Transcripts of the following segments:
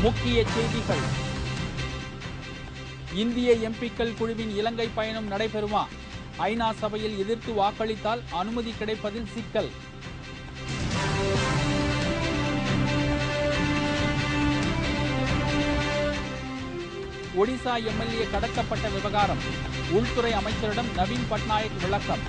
முக்கிய செய்திகள். இந்திய எம்பிக்கள் குழுவின் இலங்கை பயணம் நடைபெறுமா? ஐநா சபையில் எதிர்த்து வாக்களித்தால் அனுமதி கிடைப்பதில் சிக்கல். ஒடிசா எம்எல்ஏ கடத்தப்பட்ட விவகாரம், உள்துறை அமைச்சரிடம் நவீன் பட்நாயக் விளக்கம்.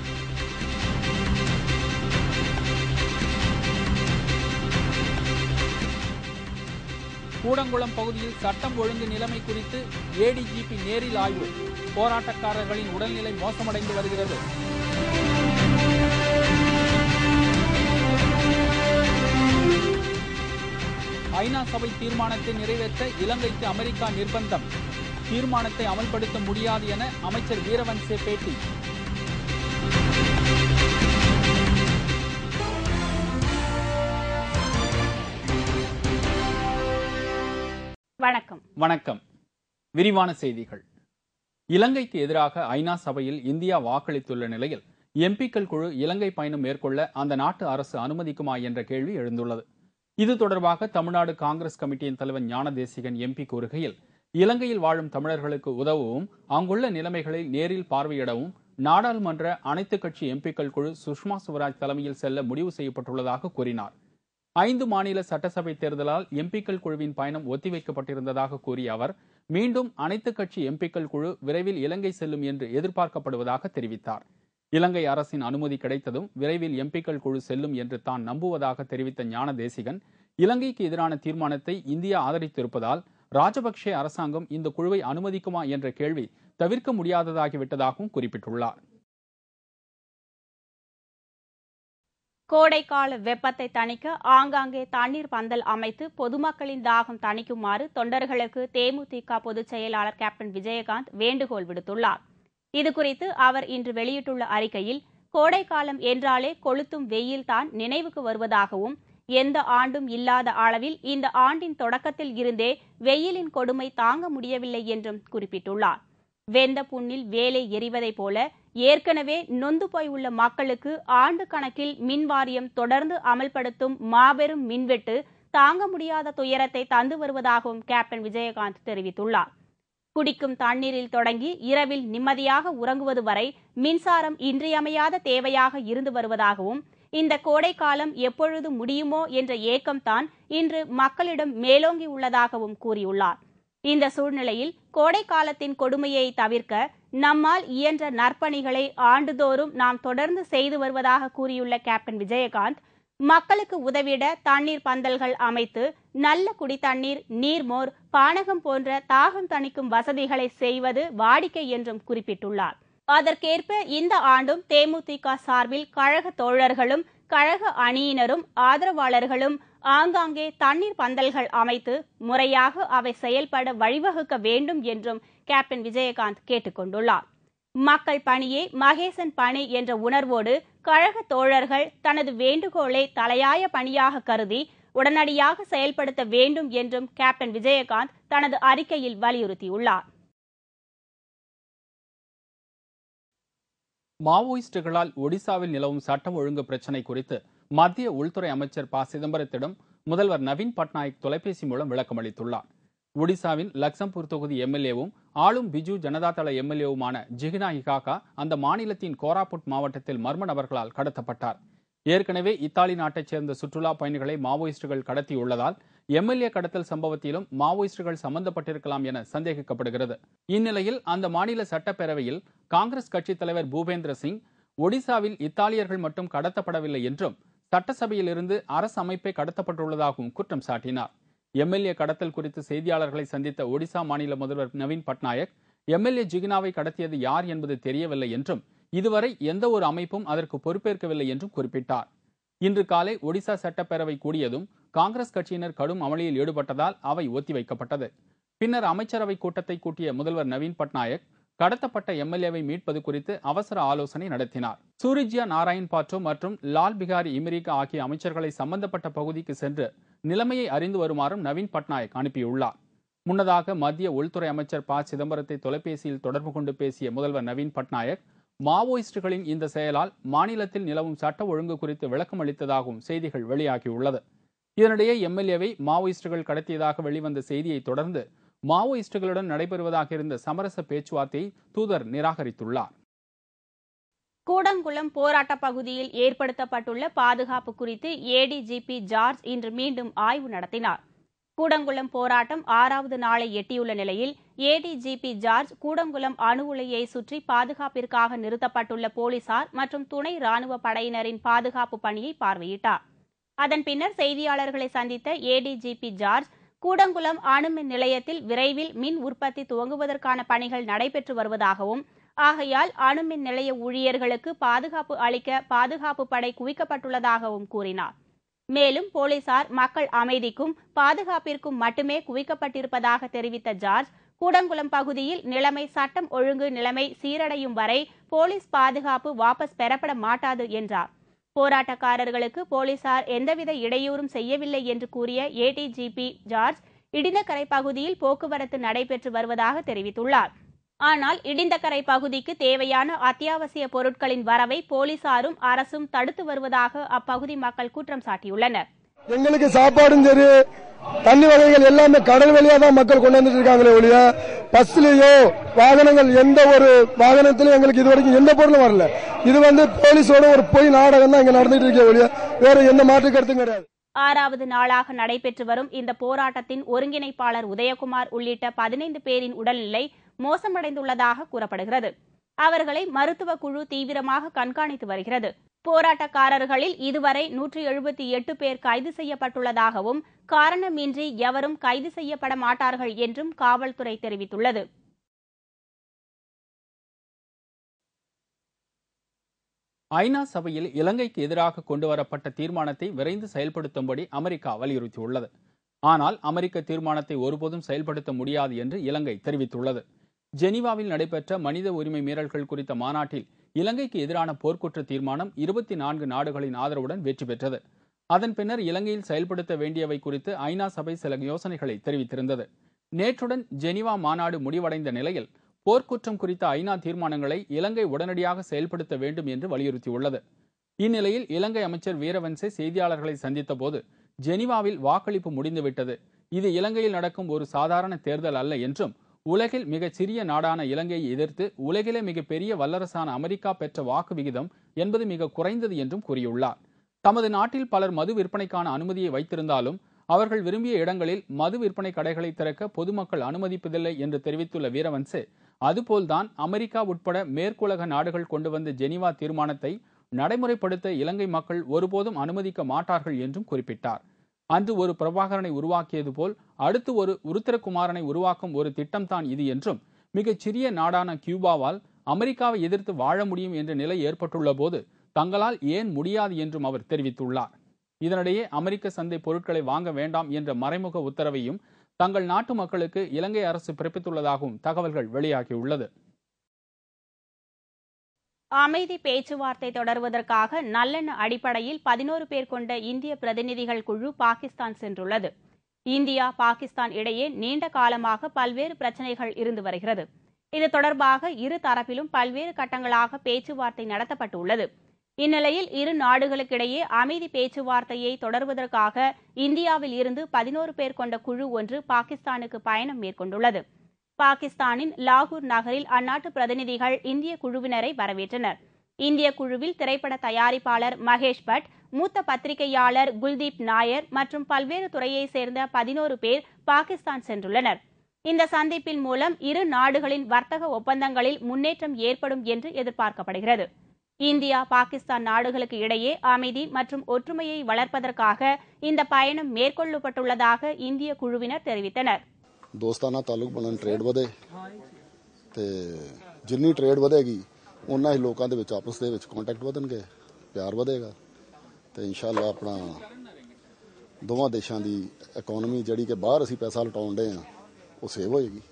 கூடங்குளம் பகுதியில் சட்டம் ஒழுங்கு நிலைமை குறித்து ஏடிஜிபி நேரில் ஆய்வு. போராட்டக்காரர்களின் உடல்நிலை மோசமடைந்து வருகிறது. ஐநா சபை தீர்மானத்தை நிறைவேற்ற இலங்கைக்கு அமெரிக்கா நிர்பந்தம். தீர்மானத்தை அமல்படுத்த முடியாது என அமைச்சர் வீரவன்சே பேட்டி. வணக்கம். விரிவான செய்திகள். இலங்கைக்கு எதிராக ஐநா சபையில் இந்தியா வாக்களித்துள்ள நிலையில் எம்பிக்கள் குழு இலங்கை பயணம் மேற்கொள்ள அந்த நாட்டு அரசு அனுமதிக்குமா என்ற கேள்வி எழுந்துள்ளது. இது தொடர்பாக தமிழ்நாடு காங்கிரஸ் கமிட்டியின் தலைவர் ஞானதேசிகன் எம்பி கூறுகையில், இலங்கையில் வாழும் தமிழர்களுக்கு உதவவும் அங்குள்ள நிலைமைகளை நேரில் பார்வையிடவும் நாடாளுமன்ற அனைத்துக் கட்சி எம்பிக்கள் குழு சுஷ்மா சுவராஜ் தலைமையில் செல்ல முடிவு செய்யப்பட்டுள்ளதாக கூறினார். 5 மாநில சட்டசபை தேர்தலால் எம்பிக்கள் குழுவின் பயணம் ஒத்திவைக்கப்பட்டிருந்ததாக கூறிய அவர், மீண்டும் அனைத்துக் கட்சி எம்பிக்கள் குழு விரைவில் இலங்கை செல்லும் என்று எதிர்பார்க்கப்படுவதாக தெரிவித்தார். இலங்கை அரசின் அனுமதி கிடைத்ததும் விரைவில் எம்பிக்கள் குழு செல்லும் என்று தான் நம்புவதாக தெரிவித்த ஞானதேசிகன், இலங்கைக்கு எதிரான தீர்மானத்தை இந்தியா ஆதரித்திருப்பதால் ராஜபக்சே அரசாங்கம் இந்த குழுவை அனுமதிக்குமா என்ற கேள்வி தவிர்க்க முடியாததாகிவிட்டதாகவும் குறிப்பிட்டுள்ளார். கோடைக்கால வெப்பத்தை தணிக்க ஆங்காங்கே தண்ணீர் பந்தல் அமைத்து பொதுமக்களின் தாகம் தணிக்குமாறு தொண்டர்களுக்கு தேமுதிக பொதுச் செயலாளர் கேப்டன் விஜயகாந்த் வேண்டுகோள் விடுத்துள்ளார். இதுகுறித்து அவர் இன்று வெளியிட்டுள்ள அறிக்கையில், கோடைக்காலம் என்றாலே கொளுத்தும் வெயில் தான் நினைவுக்கு வருவதாகவும், எந்த ஆண்டும் இல்லாத அளவில் இந்த ஆண்டின் தொடக்கத்தில் இருந்தே வெயிலின் கொடுமை தாங்க முடியவில்லை என்றும் குறிப்பிட்டுள்ளார். வெந்த புண்ணில் வேலை எறிவதைப் போல ஏற்கனவே நொந்து போய் உள்ள மக்களுக்கு ஆண்டு கணக்கில் மின் வாரியம் தொடர்ந்து அமல்படுத்தும் மாபெரும் மின்வெட்டு தாங்க முடியாத துயரத்தை தந்து வருவதாகவும் கேப்டன் விஜயகாந்த் தெரிவித்துள்ளார். குடிக்கும் தண்ணீரில் தொடங்கி இரவில் நிம்மதியாக உறங்குவது வரை மின்சாரம் இன்றியமையாத தேவையாக இருந்து வருவதாகவும், இந்த கோடைக்காலம் எப்பொழுது முடியுமோ என்ற ஏக்கம்தான் இன்று மக்களிடம் மேலோங்கி உள்ளதாகவும் கூறியுள்ளார். இந்த சூழ்நிலையில் கோடை காலத்தின் கொடுமையை தவிர்க்க நம்மால் இயன்ற நற்பணிகளை ஆண்டுதோறும் நாம் தொடர்ந்து செய்து வருவதாக கூறியுள்ள கேப்டன் விஜயகாந்த், மக்களுக்கு உதவிட தண்ணீர் பந்தல்கள் அமைத்து நல்ல குடித்தண்ணீர், நீர்மோர், பானகம் போன்ற தாகம் தணிக்கும் வசதிகளை செய்வது வாடிக்கை என்றும் குறிப்பிட்டுள்ளார். அதற்கேற்ப இந்த ஆண்டும் தேமுதிக சார்பில் கழக தோழர்களும் கழக அணியினரும் ஆதரவாளர்களும் ஆங்காங்கே தண்ணீர் பந்தல்கள் அமைத்து முறையாக அவை செயல்பட வழிவகுக்க வேண்டும் என்றும் கேப்டன் விஜயகாந்த் கேட்டுக் கொண்டுள்ளார். மக்கள் பணியே மகேசன் பணி என்ற உணர்வோடு கழக தோழர்கள் தனது வேண்டுகோளை தலையாய பணியாக கருதி உடனடியாக செயல்படுத்த வேண்டும் என்றும் கேப்டன் விஜயகாந்த் தனது அறிக்கையில் வலியுறுத்தியுள்ளார். மாவோயிஸ்டுகளால் ஒடிசாவில் நிலவும் சட்டம் ஒழுங்கு பிரச்சினை குறித்து மத்திய உள்துறை அமைச்சர் ப. சிதம்பரத்திடம் முதல்வர் நவீன் பட்நாயக் தொலைபேசி மூலம் விளக்கம் அளித்துள்ளார். ஒடிசாவின் லக்சம்பூர் தொகுதி எம்எல்ஏவும் ஆளும் பிஜு ஜனதாதள எம்எல்ஏவுமான ஜிகினா ஹிகாகா அந்த மாநிலத்தின் கோராபுட் மாவட்டத்தில் மர்ம நபர்களால் கடத்தப்பட்டார். ஏற்கனவே இத்தாலி நாட்டைச் சேர்ந்த சுற்றுலா பயணிகளை மாவோயிஸ்டுகள் கடத்தியுள்ளதால் எம்எல்ஏ கடத்தல் சம்பவத்திலும் மாவோயிஸ்டுகள் சம்பந்தப்பட்டிருக்கலாம் என சந்தேகிக்கப்படுகிறது. இந்நிலையில் அந்த மாநில சட்டப்பேரவையில் காங்கிரஸ் கட்சித் தலைவர் பூபேந்திர சிங், ஒடிசாவில் இத்தாலியர்கள் மட்டும் கடத்தப்படவில்லை என்றும் சட்டசபையிலிருந்து அரசு அமைப்பே கடத்தப்பட்டுள்ளதாகவும் குற்றம் சாட்டினார். எம்எல்ஏ கடத்தல் குறித்து செய்தியாளர்களை சந்தித்த ஒடிசா மாநில முதல்வர் நவீன் பட்நாயக், எம்எல்ஏ ஜிகினாவை கடத்தியது யார் என்பது தெரியவில்லை என்றும் இதுவரை எந்த ஒரு அமைப்பும் அதற்கு பொறுப்பேற்கவில்லை என்றும் குறிப்பிட்டார். இன்று காலை ஒடிசா சட்டப்பேரவை கூடியதும் காங்கிரஸ் கட்சியினர் கடும் அமளியில் ஈடுபட்டதால் அவை ஒத்திவைக்கப்பட்டது. பின்னர் அமைச்சரவை கூட்டத்தை கூட்டிய முதல்வர் நவீன் பட்நாயக் கடத்தப்பட்ட எம்எல்ஏவை மீட்பது குறித்து அவசர ஆலோசனை நடத்தினார். சூரிஜியா நாராயண் பாட்டோ மற்றும் லால் பிகாரி இமிரிகா ஆகிய அமைச்சர்களை சம்பந்தப்பட்ட பகுதிக்கு சென்று நிலைமையை அறிந்து வருமாறும் நவீன் பட்நாயக் அனுப்பியுள்ளார். முன்னதாக மத்திய உள்துறை அமைச்சர் ப. சிதம்பரத்தை தொலைபேசியில் தொடர்பு கொண்டு பேசிய முதல்வர் நவீன் பட்நாயக், மாவோயிஸ்டுகளின் இந்த செயலால் மாநிலத்தில் நிலவும் சட்ட ஒழுங்கு குறித்து விளக்கம் அளித்ததாகவும் செய்திகள் வெளியாகியுள்ளது. இதனிடையே எம்எல்ஏவை மாவோயிஸ்டுகள் கடத்தியதாக வெளிவந்த செய்தியை தொடர்ந்து மாவோயிஸ்டுகளுடன் நடைபெறுவதாக இருந்த சமரச பேச்சுவார்த்தையை தூதர் நிராகரித்துள்ளார். கூடங்குளம் போராட்ட பகுதியில் ஏற்படுத்தப்பட்டுள்ள பாதுகாப்பு குறித்து ஏடிஜிபி ஜார்ஜ் இன்று மீண்டும் ஆய்வு நடத்தினார். கூடங்குளம் போராட்டம் 6வது நாளை எட்டியுள்ள நிலையில் ஏடிஜிபி ஜார்ஜ் கூடங்குளம் அணு உலையை சுற்றி பாதுகாப்பிற்காக நிறுத்தப்பட்டுள்ள போலீசார் மற்றும் துணை ராணுவ படையினரின் பாதுகாப்பு பணியை பார்வையிட்டார். அதன் பின்னர் செய்தியாளர்களை சந்தித்த ஏடிஜிபி ஜார்ஜ் கூடங்குளம் அணுமின் நிலையத்தில் விரைவில் மின் உற்பத்தி துவங்குவதற்கான பணிகள் நடைபெற்று வருவதாகவும், ஆகையால் அணுமின் நிலைய ஊழியர்களுக்கு பாதுகாப்பு அளிக்க பாதுகாப்பு படை குவிக்கப்பட்டுள்ளதாகவும் கூறினார். மேலும் போலீசார் மக்கள் அமைதிக்கும் பாதுகாப்பிற்கும் மட்டுமே குவிக்கப்பட்டிருப்பதாக தெரிவித்த ஜார்ஜ், கூடங்குளம் பகுதியில் நிலைமை சட்டம் ஒழுங்கு நிலைமை சீரடையும் வரை போலீஸ் பாதுகாப்பு வாபஸ் பெறப்பட மாட்டாது என்றார். போராட்டக்காரர்களுக்கு போலீசார் எந்தவித இடையூறும் செய்யவில்லை என்று கூறிய ஏடிஜிபி ஜார்ஜ், இடிந்தகரை பகுதியில் போக்குவரத்து நடைபெற்று வருவதாக தெரிவித்துள்ளார். ஆனால் இடிந்தகரை பகுதிக்கு தேவையான அத்தியாவசிய பொருட்களின் வரவை போலீசாரும் அரசும் தடுத்து வருவதாக அப்பகுதி மக்கள் குற்றம் சாட்டியுள்ளனர். எங்களுக்கு சாப்பாடும் சரி, தண்ணி வகைகள் எல்லாமே கடல் வழியா தான் மக்கள் கொண்டு வந்துட்டு இருக்காங்களே ஒழிய பஸ்லயோ வாகனங்கள் எந்த ஒரு வாகனத்திலும் எங்களுக்கு இதுவரைக்கும் எந்த பொருளும் வரல. இது போலீஸோட ஒரு பொய் நாடகம் தான் இங்க நடந்துட்டு இருக்க ஒழிய வேற எந்த மாற்று கருத்தும் கிடையாது. 6வது நாளாக நடைபெற்று வரும் இந்த போராட்டத்தின் ஒருங்கிணைப்பாளர் உதயகுமார் உள்ளிட்ட 15 பேரின் உடல்நிலை மோசமடைந்துள்ளதாக கூறப்படுகிறது. அவர்களை மருத்துவ குழு தீவிரமாக கண்காணித்து வருகிறது. போராட்டக்காரர்களில் இதுவரை 178 பேர் கைது செய்யப்பட்டுள்ளதாகவும், காரணமின்றி எவரும் கைது செய்யப்பட மாட்டார்கள் என்றும் காவல்துறை தெரிவித்துள்ளது. ஐநா சபையில் இலங்கைக்கு எதிராக கொண்டுவரப்பட்ட தீர்மானத்தை விரைந்து செயல்படுத்தும்படி அமெரிக்கா வலியுறுத்தியுள்ளது. ஆனால் அமெரிக்க தீர்மானத்தை ஒருபோதும் செயல்படுத்த முடியாது என்று இலங்கை தெரிவித்துள்ளது. ஜெனீவாவில் நடைபெற்ற மனித உரிமை மீறல்கள் குறித்த மாநாட்டில் இலங்கைக்கு எதிரான போர்க்குற்ற தீர்மானம் 24 நாடுகளின் ஆதரவுடன் வெற்றி பெற்றது. அதன் பின்னர் இலங்கையில் செயல்படுத்த வேண்டியவை குறித்து ஐநா சபை சில யோசனைகளை தெரிவித்திருந்தது. நேற்றுடன் ஜெனீவா மாநாடு முடிவடைந்த நிலையில் போர்க்குற்றம் குறித்த ஐநா தீர்மானங்களை இலங்கை உடனடியாக செயல்படுத்த வேண்டும் என்று வலியுறுத்தியுள்ளது. இந்நிலையில் இலங்கை அமைச்சர் வீரவன்சே செய்தியாளர்களை சந்தித்த போது, ஜெனீவாவில் வாக்களிப்பு முடிந்துவிட்டது, இது இலங்கையில் நடக்கும் ஒரு சாதாரண தேர்தல் அல்ல என்றும், உலகில் மிகச் சிறிய நாடான இலங்கையை எதிர்த்து உலகிலே மிகப்பெரிய வல்லரசான அமெரிக்கா பெற்ற வாக்கு விகிதம் என்பது மிக குறைந்தது என்றும் கூறியுள்ளார். தமது நாட்டில் பலர் மது விற்பனைக்கான அனுமதியை வைத்திருந்தாலும் அவர்கள் விரும்பிய இடங்களில் மது விற்பனை கடைகளை திறக்க பொதுமக்கள் அனுமதிப்பதில்லை என்று தெரிவித்துள்ள வீரவன்சே, அதுபோல்தான் அமெரிக்கா உட்பட மேற்குலக நாடுகள் கொண்டு வந்த ஜெனீவா தீர்மானத்தை நடைமுறைப்படுத்த இலங்கை மக்கள் ஒருபோதும் அனுமதிக்க மாட்டார்கள் என்றும் குறிப்பிட்டார். அன்று ஒரு பிரபாகரனை உருவாக்கியது போல் அடுத்து ஒரு உருத்திரகுமாரனை உருவாக்கும் ஒரு திட்டம்தான் இது என்றும், மிகச் சிறிய நாடான கியூபாவால் அமெரிக்காவை எதிர்த்து வாழ முடியும் என்ற நிலை ஏற்பட்டுள்ள போது தங்களால் ஏன் முடியாது என்றும் அவர் தெரிவித்துள்ளார். இதனிடையே அமெரிக்க சந்தை பொருட்களை வாங்க வேண்டாம் என்ற மறைமுக உத்தரவையும் தங்கள் நாட்டு மக்களுக்கு இலங்கை அரசு பிறப்பித்துள்ளதாகவும் தகவல்கள் வெளியாகியுள்ளது. அமைதி பேச்சுவார்த்தை தொடர்வதற்காக நல்லெண்ண அடிப்படையில் 11 பேர் கொண்ட இந்திய பிரதிநிதிகள் குழு பாகிஸ்தான் சென்றுள்ளது. இந்தியா பாகிஸ்தான் இடையே நீண்ட காலமாக பல்வேறு பிரச்சினைகள் இருந்து வருகிறது. இது தொடர்பாக இரு தரப்பிலும் பல்வேறு கட்டங்களாக பேச்சுவார்த்தை நடத்தப்பட்டுள்ளது. இந்நிலையில் இரு நாடுகளுக்கிடையே அமைதி பேச்சுவார்த்தையை தொடர்வதற்காக இந்தியாவில் இருந்து 11 பேர் கொண்ட குழு ஒன்று பாகிஸ்தானுக்கு பயணம் மேற்கொண்டுள்ளது. பாகிஸ்தானின் லாகூர் நகரில் அந்நாட்டு பிரதிநிதிகள் இந்திய குழுவினரை வரவேற்றனர். இந்திய குழுவில் திரைப்பட தயாரிப்பாளர் மகேஷ் பட், மூத்த பத்திரிகையாளர் குல்தீப் நாயர் மற்றும் பல்வேறு துறையைச் சேர்ந்த 11 பேர் பாகிஸ்தான் சென்றுள்ளனர். இந்த சந்திப்பின் மூலம் இரு நாடுகளின் வர்த்தக ஒப்பந்தங்களில் முன்னேற்றம் ஏற்படும் என்று எதிர்பார்க்கப்படுகிறது. இந்தியா பாகிஸ்தான் நாடுகளுக்கு இடையே அமைதி மற்றும் ஒற்றுமையை வளர்ப்பதற்காக இந்த பயணம் மேற்கொள்ளப்பட்டுள்ளதாக இந்திய குழுவினர் தெரிவித்தனர். ਦੋਸਤਾਨਾ ਤਾਲੁਕ ਬਣਨ ਟ੍ਰੇਡ ਵਧੇ ਤੇ ਜਿੰਨੀ ਟ੍ਰੇਡ ਵਧੇਗੀ ਉਹਨਾਂ ਹੀ ਲੋਕਾਂ ਦੇ ਵਿੱਚ ਆਪਸ ਦੇ ਵਿੱਚ ਕੰਟੈਕਟ ਵਧਣਗੇ, ਪਿਆਰ ਵਧੇਗਾ ਤੇ ਇਨਸ਼ਾਅੱਲਾ ਆਪਣਾ ਦੋਵਾਂ ਦੇਸ਼ਾਂ ਦੀ ਇਕਨੋਮੀ ਜਿਹੜੀ ਕਿ ਬਾਹਰ ਅਸੀਂ ਪੈਸਾ ਲਟਾਉਣ ਦੇ ਆ ਉਹ ਸੇਵ ਹੋਏਗੀ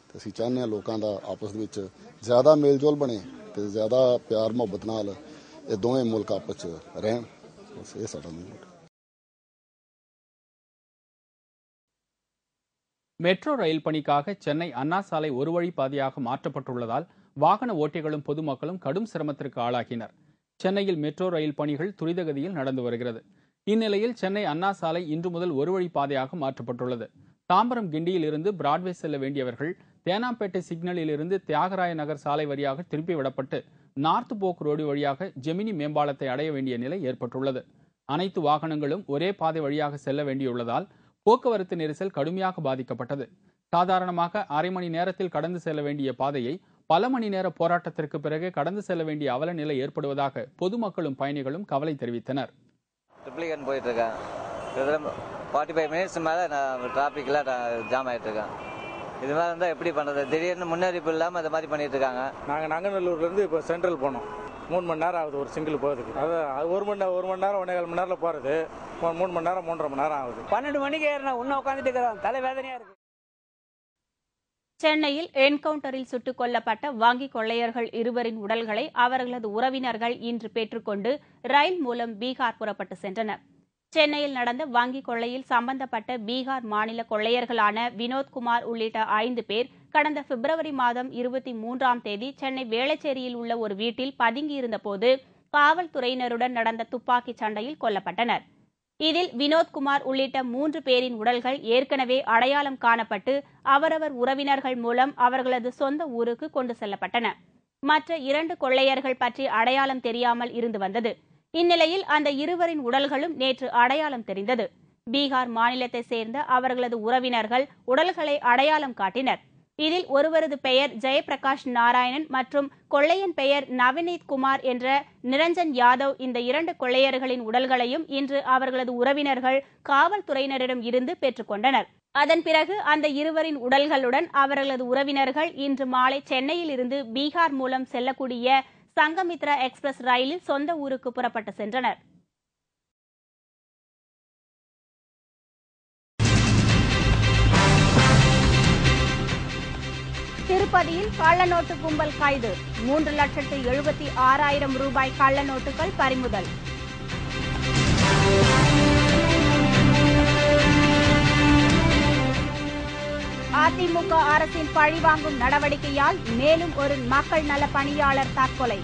ਤੇ ਅਸੀਂ ਚਾਹੁੰਦੇ ਆ ਲੋਕਾਂ ਦਾ ਆਪਸ ਦੇ ਵਿੱਚ ਜ਼ਿਆਦਾ ਮੇਲਜੋਲ ਬਣੇ ਤੇ ਜ਼ਿਆਦਾ ਪਿਆਰ ਮੁਹੱਬਤ ਨਾਲ ਇਹ ਦੋਵੇਂ ਮੁਲਕ ਆਪਸ ਚ ਰਹਿਣ। ਬਸ ਇਹ ਸਾਡਾ ਮੂਡ। மெட்ரோ ரயில் பணிக்காக சென்னை அண்ணா சாலை ஒரு வழி பாதையாக மாற்றப்பட்டுள்ளதால் வாகன ஓட்டிகளும் பொதுமக்களும் கடும் சிரமத்திற்கு ஆளாகினர். சென்னையில் மெட்ரோ ரயில் பணிகள் துரிதகதியில் நடந்து வருகிறது. இந்நிலையில் சென்னை அண்ணா சாலை இன்று முதல் ஒரு வழி பாதையாக மாற்றப்பட்டுள்ளது. தாம்பரம் கிண்டியில் இருந்து பிராட்வே செல்ல வேண்டியவர்கள் தேனாம்பேட்டை சிக்னலில் இருந்து தியாகராய நகர் சாலை வழியாக திருப்பி விடப்பட்டு நார்த் போக் ரோடு வழியாக ஜெமினி மேம்பாலத்தை அடைய வேண்டிய நிலை ஏற்பட்டுள்ளது. அனைத்து வாகனங்களும் ஒரே பாதை வழியாக செல்ல வேண்டியுள்ளதால் போக்குவரத்து நெரிசல் கடுமையாக பாதிக்கப்பட்டது. சாதாரணமாக அரை மணி நேரத்தில் கடந்து செல்ல வேண்டிய பாதையை பல மணி நேர போராட்டத்திற்கு பிறகு கடந்து செல்ல வேண்டிய அவல நிலை ஏற்படுவதாக பொதுமக்களும் பயணிகளும் கவலை தெரிவித்தனர். போயிட்டு இருக்கேன் 45 மினிட்ஸ் மேலே நான் டிராஃபிக்கில் ஜாம் ஆகிட்டு இருக்கேன். இது மாதிரி இருந்தால் எப்படி பண்ணுறது? திடீர்னு முன்னறிவிப்பு இல்லாமல் இது மாதிரி பண்ணிட்டு இருக்காங்க. நாங்கள் நங்கநல்லூர்லேருந்து இப்போ சென்ட்ரல் போனோம். 3 மணி நேரம் ஆகுது ஒரு சிங்கிள் போகிறதுக்கு. அது ஒரு மணி நேரம் 1.25 மணி நேரத்தில் போகிறது 3 மணி நேரம் 3.5 மணி நேரம் ஆகுது. 12 மணிக்கு ஏறினா இன்னும் உட்காந்துட்டு இருக்கிறோம். தலைவேதனையாக இருக்குது. சென்னையில் என்கவுண்டரில் சுட்டுக் கொல்லப்பட்ட வங்கி கொள்ளையர்கள் 2 உடல்களை அவர்களது உறவினர்கள் இன்று பெற்றுக்கொண்டு ரயில் மூலம் பீகார் புறப்பட்டு சென்றனர். சென்னையில் நடந்த வங்கி கொள்ளையில் சம்பந்தப்பட்ட பீகார் மாநில கொள்ளையர்களான வினோத்குமார் உள்ளிட்ட 5 பேர் கடந்த பிப்ரவரி மாதம் 23ஆம் தேதி சென்னை வேளச்சேரியில் உள்ள ஒரு வீட்டில் பதுங்கியிருந்தபோது காவல்துறையினருடன் நடந்த துப்பாக்கிச் சண்டையில் கொல்லப்பட்டனர். இதில் வினோத்குமார் உள்ளிட்ட 3 பேரின் உடல்கள் ஏற்கனவே அடையாளம் காணப்பட்டு அவரவர் உறவினர்கள் மூலம் அவர்களது சொந்த ஊருக்கு கொண்டு செல்லப்பட்டன. மற்ற 2 கொள்ளையர்கள் பற்றி அடையாளம் தெரியாமல் இருந்து வந்தது. இந்நிலையில் அந்த 2 உடல்களும் நேற்று அடையாளம் தெரிந்தது. பீகார் மாநிலத்தை சேர்ந்த அவர்களது உறவினர்கள் உடல்களை அடையாளம் காட்டினர். இதில் ஒருவரது பெயர் ஜெயபிரகாஷ் நாராயணன் மற்றும் கொள்ளையன் பெயர் நவநீத் குமார் என்ற நிரஞ்சன் யாதவ். இந்த 2 கொள்ளையர்களின் உடல்களையும் இன்று அவர்களது உறவினர்கள் காவல்துறையினரிடம் இருந்து பெற்றுக்கொண்டனர். அதன் பிறகு அந்த 2 உடல்களுடன் அவர்களது உறவினர்கள் இன்று மாலை சென்னையில் இருந்து பீகார் மூலம் செல்லக்கூடிய சங்கமித்ரா எக்ஸ்பிரஸ் ரயிலில் சொந்த ஊருக்கு புறப்பட்டு சென்றனர். திருப்பதியில் கள்ளநோட்டு கும்பல் கைது. 3,76,000 ரூபாய் கள்ளநோட்டுகள் பறிமுதல். அதிமுக அரசின் பழிவாங்கும் நடவடிக்கையால் மேலும் ஒரு மக்கள் நல பணியாளர் தற்கொலை.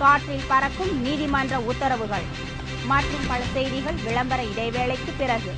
காற்றில் பறக்கும் நீதிமன்ற உத்தரவுகள் மற்றும் பல செய்திகள் விளம்பர இடைவேளைக்கு பிறகு.